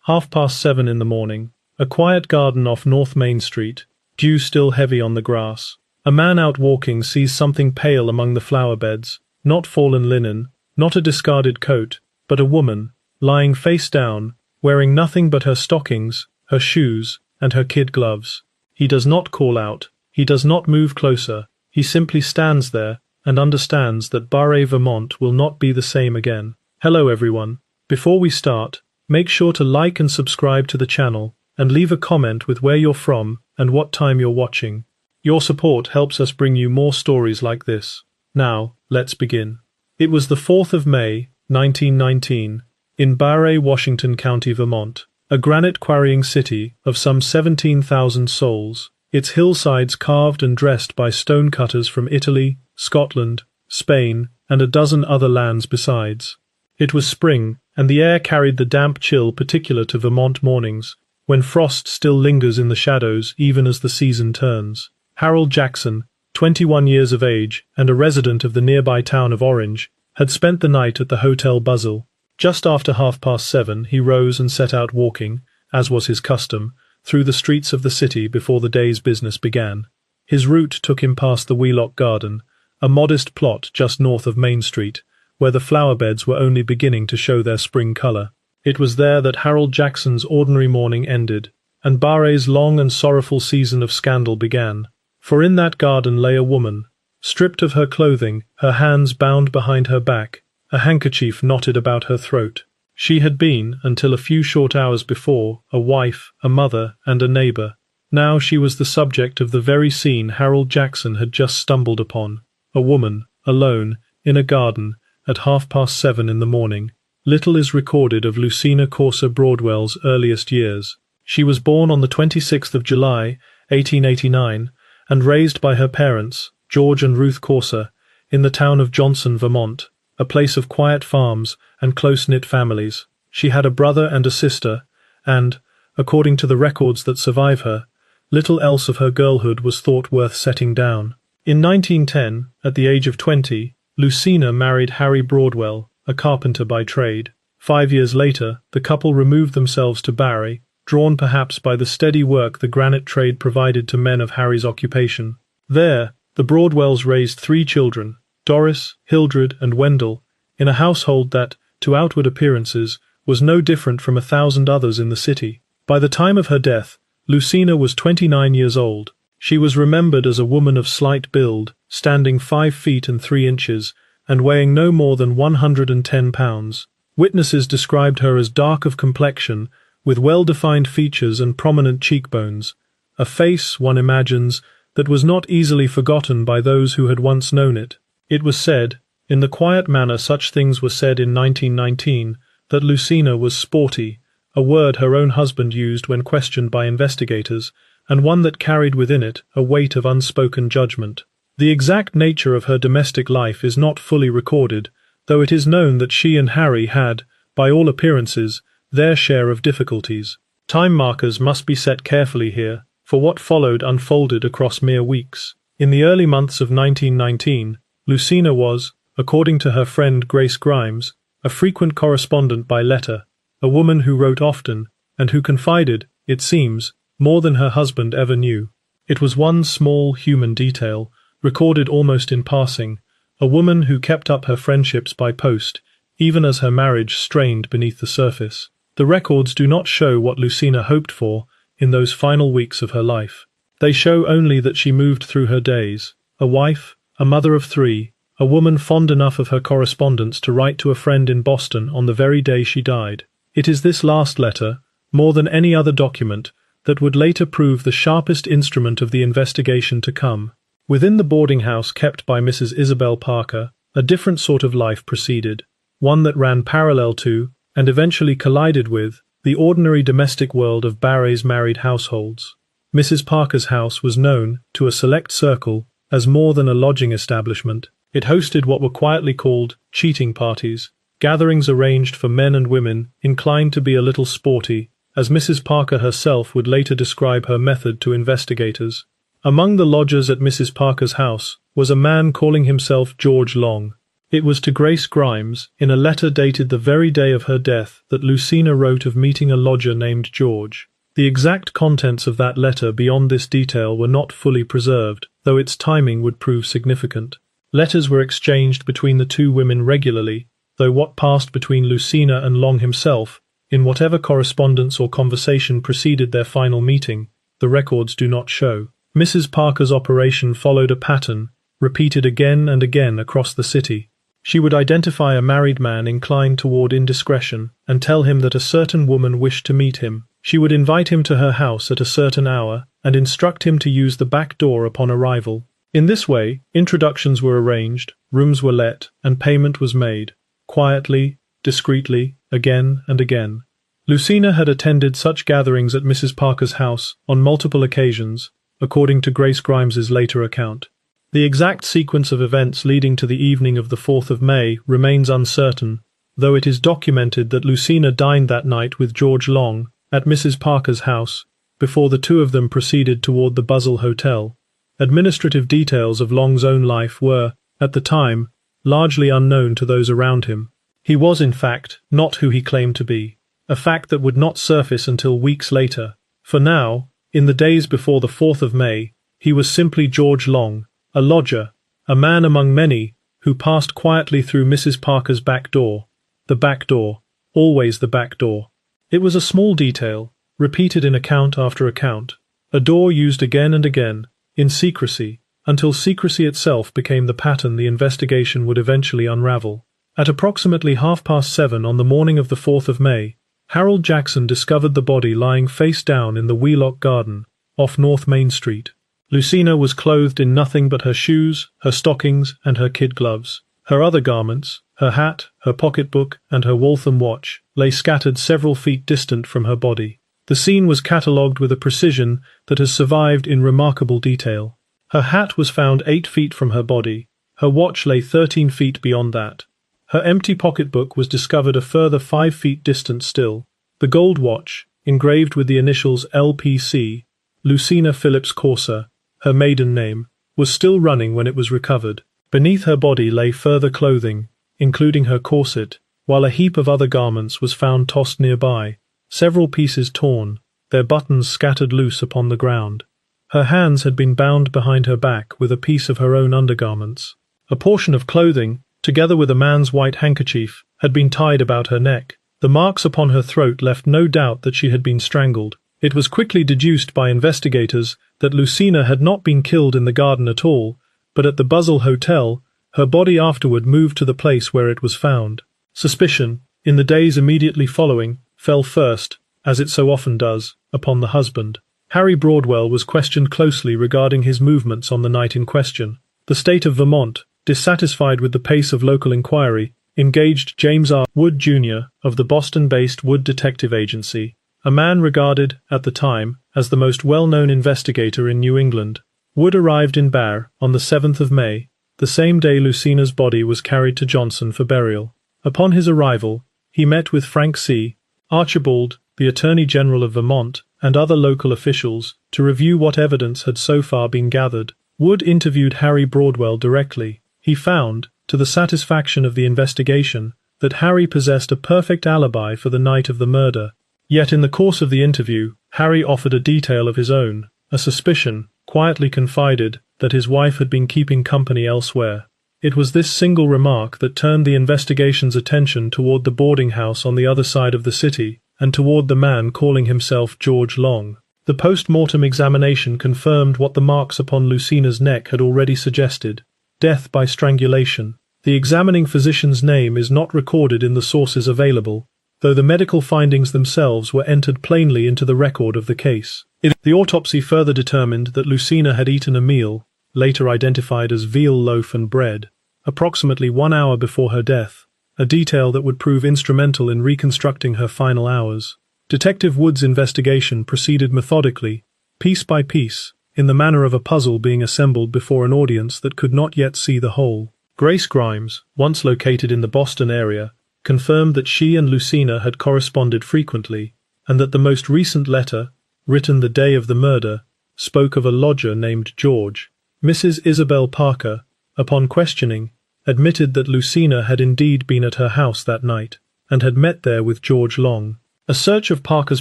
7:30 in the morning. A quiet garden off North Main Street, dew still heavy on the grass. A man out walking sees something pale among the flower beds, not fallen linen, not a discarded coat, but a woman, lying face down, wearing nothing but her stockings, her shoes, and her kid gloves. He does not call out, he does not move closer, he simply stands there and understands that Barre, Vermont will not be the same again. Hello everyone. Before we start, make sure to like and subscribe to the channel, and leave a comment with where you're from and what time you're watching. Your support helps us bring you more stories like this. Now, let's begin. It was the 4th of May, 1919, in Barre, Washington County, Vermont, a granite quarrying city of some 17,000 souls, its hillsides carved and dressed by stonecutters from Italy, Scotland, Spain, and a dozen other lands besides. It was spring, and the air carried the damp chill particular to Vermont mornings, when frost still lingers in the shadows even as the season turns. Harold Jackson, 21 years of age and a resident of the nearby town of Orange, had spent the night at the Hotel Buzzell. Just after 7:30 he rose and set out walking, as was his custom, through the streets of the city before the day's business began. His route took him past the Wheelock Garden, a modest plot just north of Main Street, where the flower beds were only beginning to show their spring color. It was there that Harold Jackson's ordinary morning ended, and Barre's long and sorrowful season of scandal began. For in that garden lay a woman, stripped of her clothing, her hands bound behind her back, a handkerchief knotted about her throat. She had been, until a few short hours before, a wife, a mother, and a neighbor. Now she was the subject of the very scene Harold Jackson had just stumbled upon. A woman, alone, in a garden, at 7:30 in the morning. Little is recorded of Lucina Broadwell's earliest years. She was born on the 26th of July, 1889, and raised by her parents, George and Ruth Corser, in the town of Johnson, Vermont, a place of quiet farms and close-knit families. She had a brother and a sister, and, according to the records that survive her, little else of her girlhood was thought worth setting down. In 1910, at the age of 20, Lucina married Harry Broadwell, a carpenter by trade. 5 years later, the couple removed themselves to Barre, drawn perhaps by the steady work the granite trade provided to men of Harry's occupation. There, the Broadwells raised 3 children, Doris, Hildred, and Wendell, in a household that, to outward appearances, was no different from 1,000 others in the city. By the time of her death, Lucina was 29 years old. She was remembered as a woman of slight build, standing 5 feet and 3 inches, and weighing no more than 110 pounds. Witnesses described her as dark of complexion, with well-defined features and prominent cheekbones, a face, one imagines, that was not easily forgotten by those who had once known it. It was said, in the quiet manner such things were said in 1919, that Lucina was sporty, a word her own husband used when questioned by investigators, and one that carried within it a weight of unspoken judgment. The exact nature of her domestic life is not fully recorded, though it is known that she and Harry had, by all appearances, their share of difficulties. Time markers must be set carefully here, for what followed unfolded across mere weeks. In the early months of 1919, Lucina was, according to her friend Grace Grimes, a frequent correspondent by letter, a woman who wrote often, and who confided, it seems, more than her husband ever knew. It was one small human detail, recorded almost in passing, a woman who kept up her friendships by post, even as her marriage strained beneath the surface. The records do not show what Lucina hoped for in those final weeks of her life. They show only that she moved through her days, a wife, a mother of 3, a woman fond enough of her correspondence to write to a friend in Boston on the very day she died. It is this last letter, more than any other document, that would later prove the sharpest instrument of the investigation to come. Within the boarding house kept by Mrs. Isabel Parker, a different sort of life proceeded, one that ran parallel to, and eventually collided with, the ordinary domestic world of Barre's married households. Mrs. Parker's house was known, to a select circle, as more than a lodging establishment. It hosted what were quietly called cheating parties, gatherings arranged for men and women inclined to be a little sporty, as Mrs. Parker herself would later describe her method to investigators. Among the lodgers at Mrs. Parker's house was a man calling himself George Long. It was to Grace Grimes, in a letter dated the very day of her death, that Lucina wrote of meeting a lodger named George. The exact contents of that letter beyond this detail were not fully preserved, though its timing would prove significant. Letters were exchanged between the two women regularly, though what passed between Lucina and Long himself, in whatever correspondence or conversation preceded their final meeting, the records do not show. Mrs. Parker's operation followed a pattern, repeated again and again across the city. She would identify a married man inclined toward indiscretion and tell him that a certain woman wished to meet him. She would invite him to her house at a certain hour and instruct him to use the back door upon arrival. In this way, introductions were arranged, rooms were let, and payment was made, quietly, discreetly, again and again. Lucina had attended such gatherings at Mrs. Parker's house on multiple occasions, according to Grace Grimes's later account. The exact sequence of events leading to the evening of the 4th of May remains uncertain, though it is documented that Lucina dined that night with George Long at Mrs. Parker's house, before the two of them proceeded toward the Buzzell Hotel. Administrative details of Long's own life were, at the time, largely unknown to those around him. He was, in fact, not who he claimed to be, a fact that would not surface until weeks later. For now, in the days before the 4th of May, he was simply George Long, a lodger, a man among many, who passed quietly through Mrs. Parker's back door. The back door, always the back door. It was a small detail, repeated in account after account, a door used again and again, in secrecy, until secrecy itself became the pattern the investigation would eventually unravel. At approximately 7:30 on the morning of the 4th of May, Harold Jackson discovered the body lying face down in the Wheelock Garden, off North Main Street. Lucina was clothed in nothing but her shoes, her stockings, and her kid gloves. Her other garments, her hat, her pocketbook, and her Waltham watch, lay scattered several feet distant from her body. The scene was catalogued with a precision that has survived in remarkable detail. Her hat was found 8 feet from her body. Her watch lay 13 feet beyond that. Her empty pocketbook was discovered a further 5 feet distant still. The gold watch, engraved with the initials LPC, Lucina Phillips Corser, her maiden name, was still running when it was recovered. Beneath her body lay further clothing, including her corset, while a heap of other garments was found tossed nearby, several pieces torn, their buttons scattered loose upon the ground. Her hands had been bound behind her back with a piece of her own undergarments. A portion of clothing, together with a man's white handkerchief, had been tied about her neck. The marks upon her throat left no doubt that she had been strangled. It was quickly deduced by investigators that Lucina had not been killed in the garden at all, but at the Buzzell Hotel. Her body afterward moved to the place where it was found. Suspicion, in the days immediately following, fell first, as it so often does, upon the husband. Harry Broadwell was questioned closely regarding his movements on the night in question. The state of Vermont, dissatisfied with the pace of local inquiry, engaged James R. Wood, Jr. of the Boston-based Wood Detective Agency, a man regarded, at the time, as the most well-known investigator in New England. Wood arrived in Barre on the 7th of May, the same day Lucina's body was carried to Johnson for burial. Upon his arrival, he met with Frank C. Archibald, the Attorney General of Vermont, and other local officials, to review what evidence had so far been gathered. Wood interviewed Harry Broadwell directly. He found, to the satisfaction of the investigation, that Harry possessed a perfect alibi for the night of the murder. Yet in the course of the interview, Harry offered a detail of his own, a suspicion, quietly confided, that his wife had been keeping company elsewhere. It was this single remark that turned the investigation's attention toward the boarding house on the other side of the city, and toward the man calling himself George Long. The post-mortem examination confirmed what the marks upon Lucina's neck had already suggested: death by strangulation. The examining physician's name is not recorded in the sources available, though the medical findings themselves were entered plainly into the record of the case. The autopsy further determined that Lucina had eaten a meal, later identified as veal loaf and bread, approximately 1 hour before her death, a detail that would prove instrumental in reconstructing her final hours. Detective Wood's investigation proceeded methodically, piece by piece, in the manner of a puzzle being assembled before an audience that could not yet see the whole. Grace Grimes, once located in the Boston area, confirmed that she and Lucina had corresponded frequently, and that the most recent letter, written the day of the murder, spoke of a lodger named George. Mrs. Isabel Parker, upon questioning, admitted that Lucina had indeed been at her house that night, and had met there with George Long. A search of Parker's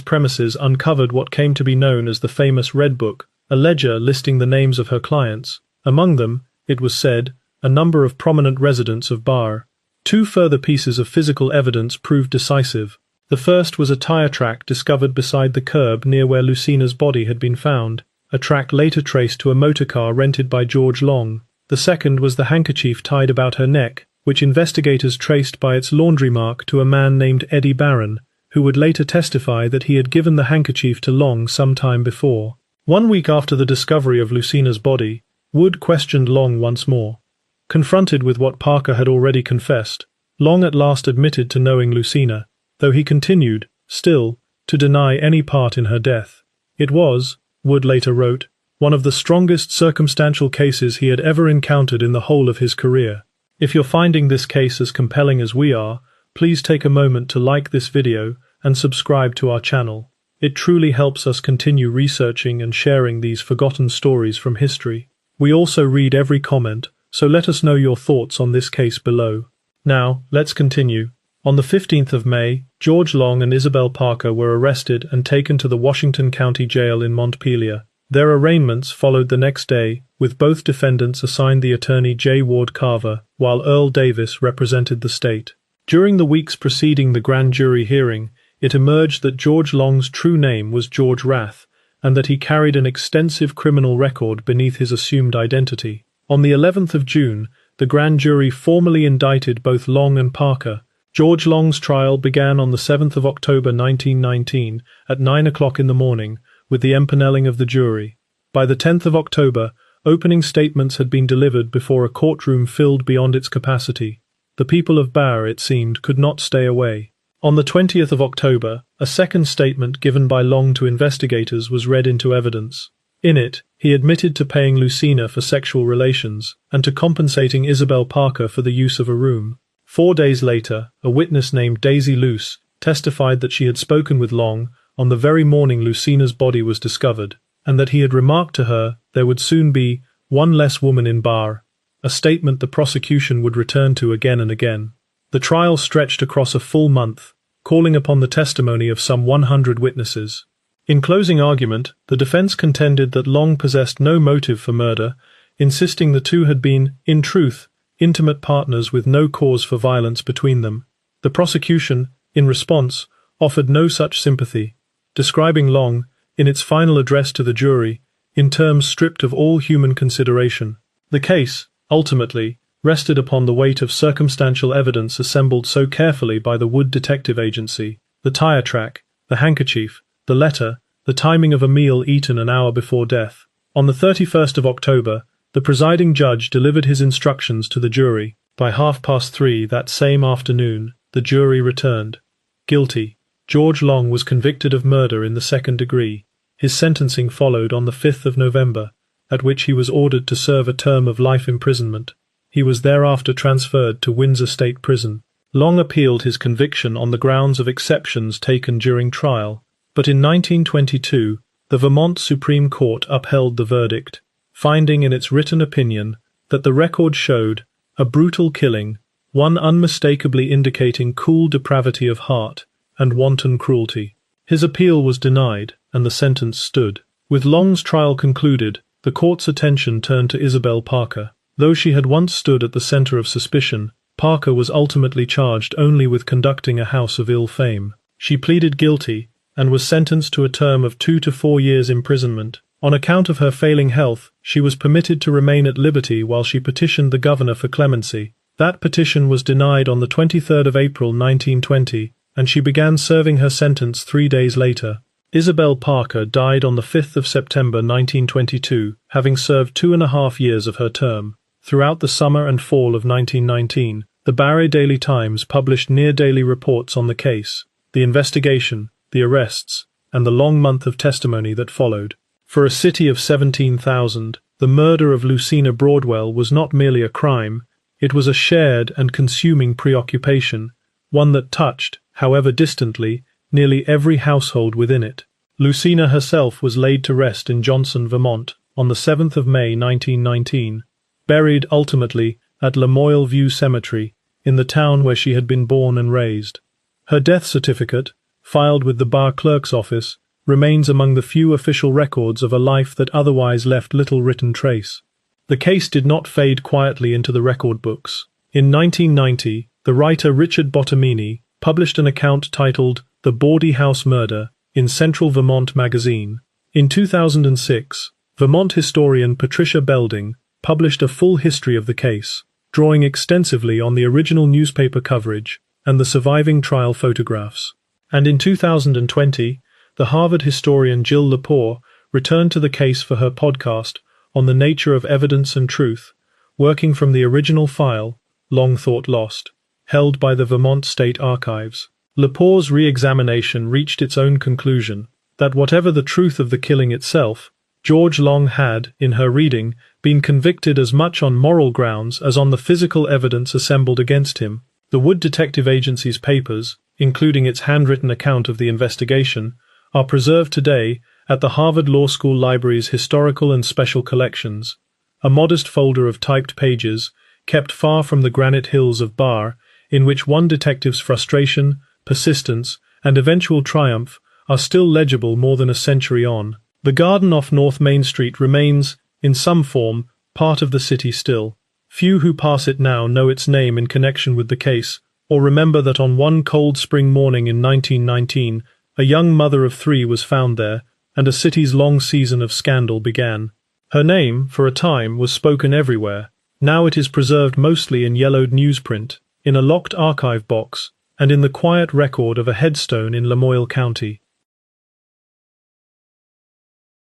premises uncovered what came to be known as the famous Red Book, a ledger listing the names of her clients. Among them, it was said, a number of prominent residents of Bar. Two further pieces of physical evidence proved decisive. The first was a tire track discovered beside the curb near where Lucina's body had been found, a track later traced to a motorcar rented by George Long. The second was the handkerchief tied about her neck, which investigators traced by its laundry mark to a man named Eddie Barron, who would later testify that he had given the handkerchief to Long some time before. 1 week after the discovery of Lucina's body, Wood questioned Long once more. Confronted with what Parker had already confessed, Long at last admitted to knowing Lucina, though he continued, still, to deny any part in her death. It was, Wood later wrote, one of the strongest circumstantial cases he had ever encountered in the whole of his career. If you're finding this case as compelling as we are, please take a moment to like this video and subscribe to our channel. It truly helps us continue researching and sharing these forgotten stories from history. We also read every comment, so let us know your thoughts on this case below. Now, let's continue. On the 15th of May, George Long and Isabel Parker were arrested and taken to the Washington County Jail in Montpelier. Their arraignments followed the next day, with both defendants assigned the attorney J. Ward Carver, while Earl Davis represented the state. During the weeks preceding the grand jury hearing, it emerged that George Long's true name was George Rath, and that he carried an extensive criminal record beneath his assumed identity. On the 11th of June, the grand jury formally indicted both Long and Parker. George Long's trial began on the 7th of October 1919 at 9 o'clock in the morning, with the empanelling of the jury. By the 10th of October, opening statements had been delivered before a courtroom filled beyond its capacity. The people of Bar, it seemed, could not stay away. On the 20th of October, a second statement given by Long to investigators was read into evidence. In it, he admitted to paying Lucina for sexual relations, and to compensating Isabel Parker for the use of a room. 4 days later, a witness named Daisy Luce testified that she had spoken with Long on the very morning Lucina's body was discovered, and that he had remarked to her there would soon be one less woman in Bar, a statement the prosecution would return to again and again. The trial stretched across a full month, calling upon the testimony of some 100 witnesses. In closing argument, the defense contended that Long possessed no motive for murder, insisting the two had been, in truth, intimate partners with no cause for violence between them. The prosecution, in response, offered no such sympathy, describing Long, in its final address to the jury, in terms stripped of all human consideration. The case, ultimately, rested upon the weight of circumstantial evidence assembled so carefully by the Wood Detective Agency: the tire track, the handkerchief, the letter, the timing of a meal eaten an hour before death. On the 31st of October, the presiding judge delivered his instructions to the jury. By 3:30 that same afternoon, the jury returned. Guilty. George Long was convicted of murder in the second degree. His sentencing followed on the 5th of November, at which he was ordered to serve a term of life imprisonment. He was thereafter transferred to Windsor State Prison. Long appealed his conviction on the grounds of exceptions taken during trial, but in 1922, the Vermont Supreme Court upheld the verdict, finding in its written opinion that the record showed a brutal killing, one unmistakably indicating cool depravity of heart and wanton cruelty. His appeal was denied, and the sentence stood. With Long's trial concluded, the court's attention turned to Isabel Parker. Though she had once stood at the center of suspicion, Parker was ultimately charged only with conducting a house of ill fame. She pleaded guilty, and was sentenced to a term of 2 to 4 years imprisonment. On account of her failing health, she was permitted to remain at liberty while she petitioned the governor for clemency. That petition was denied on the 23rd of April 1920, and she began serving her sentence 3 days later. Isabel Parker died on the 5th of September 1922, having served 2.5 years of her term. Throughout the summer and fall of 1919, the Barre Daily Times published near-daily reports on the case, the investigation, the arrests, and the long month of testimony that followed. For a city of 17,000, the murder of Lucina Broadwell was not merely a crime, it was a shared and consuming preoccupation, one that touched, however distantly, nearly every household within it. Lucina herself was laid to rest in Johnson, Vermont, on the 7th of May 1919, buried ultimately at Lamoille View Cemetery, in the town where she had been born and raised. Her death certificate, filed with the bar clerk's office, remains among the few official records of a life that otherwise left little written trace. The case did not fade quietly into the record books. In 1990, the writer Richard Bottomini published an account titled The Bawdy House Murder in Central Vermont Magazine. In 2006, Vermont historian Patricia Belding published a full history of the case, drawing extensively on the original newspaper coverage and the surviving trial photographs. And in 2020, the Harvard historian Jill Lepore returned to the case for her podcast on the nature of evidence and truth, working from the original file, long thought lost, held by the Vermont State Archives. Lepore's re-examination reached its own conclusion, that whatever the truth of the killing itself, George Long had, in her reading, been convicted as much on moral grounds as on the physical evidence assembled against him. The Wood Detective Agency's papers, including its handwritten account of the investigation, are preserved today at the Harvard Law School Library's Historical and Special Collections, a modest folder of typed pages kept far from the granite hills of Barr, in which one detective's frustration, persistence, and eventual triumph are still legible more than a century on. The garden off North Main Street remains, in some form, part of the city still. Few who pass it now know its name in connection with the case, or remember that on one cold spring morning in 1919, a young mother of 3 was found there, and a city's long season of scandal began. Her name, for a time, was spoken everywhere. Now it is preserved mostly in yellowed newsprint, in a locked archive box, and in the quiet record of a headstone in Lamoille County.